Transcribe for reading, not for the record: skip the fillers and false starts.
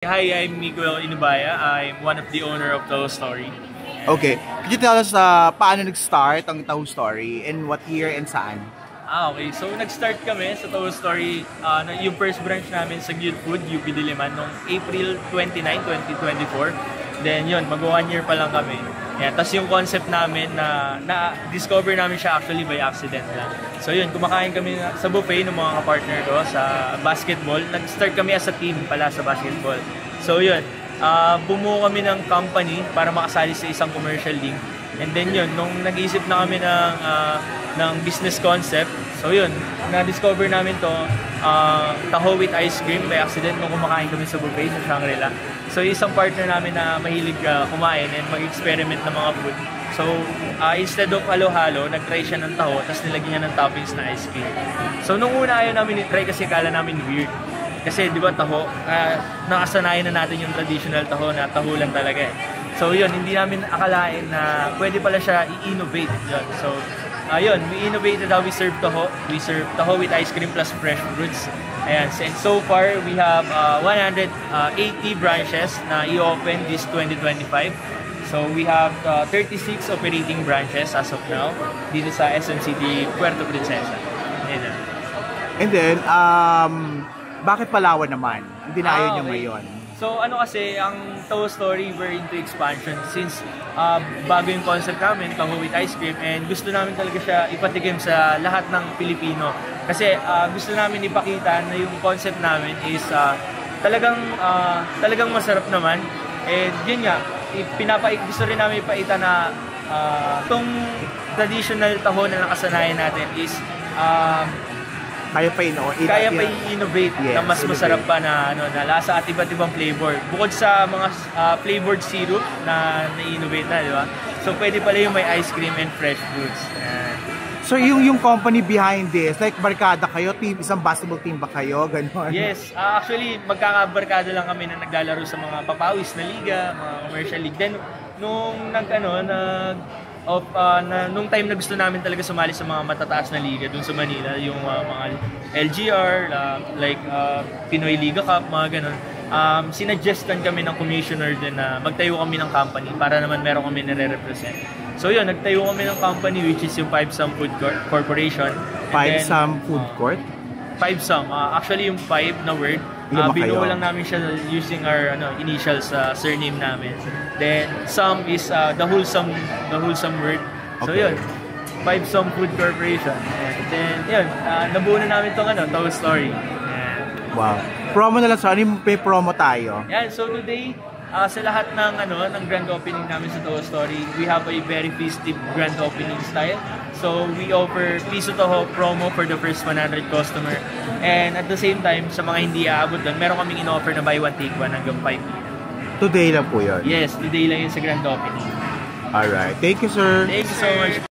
Hi, I'm Miguel Inubaya. I'm one of the owner of Taho Story. Okay. Could you tell us paano nag-start ang Taho Story and what year and saan? Okay. So, nag-start kami sa Taho Story, yung first branch namin sa Good Food, UP Diliman, noong April 29, 2024. Then yun, mag-1 year pa lang kami. Yeah, tapos yung concept namin na-discover namin siya actually by accident lang. So yun, kumakain kami sa buffet ng mga kapartner ko sa basketball. Nag-start kami as a team pala sa basketball. So yun, bumuo kami ng company para makasali sa isang commercial league. And then yun, nung nag-iisip na kami ng business concept, so yun, na-discover namin to, Taho with ice cream by accident nung kumakain kami sa buffet sa Shangri-La. So isang partner namin na mahilig kumain and mag-experiment ng mga food. So instead of halo-halo, nag-try siya ng taho, tapos nilagyan niya ng toppings na ice cream. So nung una ayaw namin i-try kasi kala namin weird. Kasi di ba taho, nakasanayan na natin yung traditional taho na taho lang talaga eh. So yun, hindi namin akalain na pwede pala siya i-innovate. Yun. So ayun, we innovated how we serve taho. We serve taho with ice cream plus fresh fruits. Ayan, and so far we have 180 branches na i-open this 2025. So we have 36 operating branches as of now dito sa SM City, Puerto Princesa. Ayan. And then, bakit Palawan naman? Hindi na ayaw nyo ngayon. So ano kasi, ang Taho Story, we're into expansion since bago yung concept namin, Taho with ice cream, and gusto namin talaga siya ipatikim sa lahat ng Pilipino. Kasi gusto namin ipakita na yung concept namin is talagang masarap naman. And yun nga, gusto rin namin ipakita na itong traditional taho na nakasanayan natin is kaya pa i-innovate na mas masarap pa na lasa at iba't ibang flavor. Bukod sa mga flavored syrup na na-innovate na, di ba? So pwede pala yung may ice cream and fresh fruits. So yung company behind this, like barkada kayo, isang basketball team ba kayo? Ganon? Yes, actually magkakabarkada lang kami na naglalaro sa mga papawis na liga, mga commercial league. Then nung nung time na gusto namin talaga sumali sa mga matataas na liga dun sa Manila, yung mga LGR, Pinoy Liga Cup, mga ganun. Sinuggestan kami ng commissioner din na magtayo kami ng company para naman meron kami nire-represent. So yun, nagtayo kami ng company which is yung 5-Some Food Corporation. 5-Some Food Court? 5-Some. Actually yung 5 na word. Binuo lang namin siya using our initials surname namin. Then some is the wholesome word. So yun, 5-Some Food Corporation. And then yun, nabuo na namin tong Taho Story. Wow. Promo na lang sa may promo tayo. Yan, so today sa lahat ng grand opening namin sa Taho Story, we have a very festive grand opening style. So we offer piso taho promo for the first 100 customer. And at the same time, sa mga hindi aabot doon, meron kaming in-offer na buy one take one hanggang 5 p.m. Today lang po yun? Yes, today lang yun sa grand opening. Alright. Thank you, sir. Thank you so much.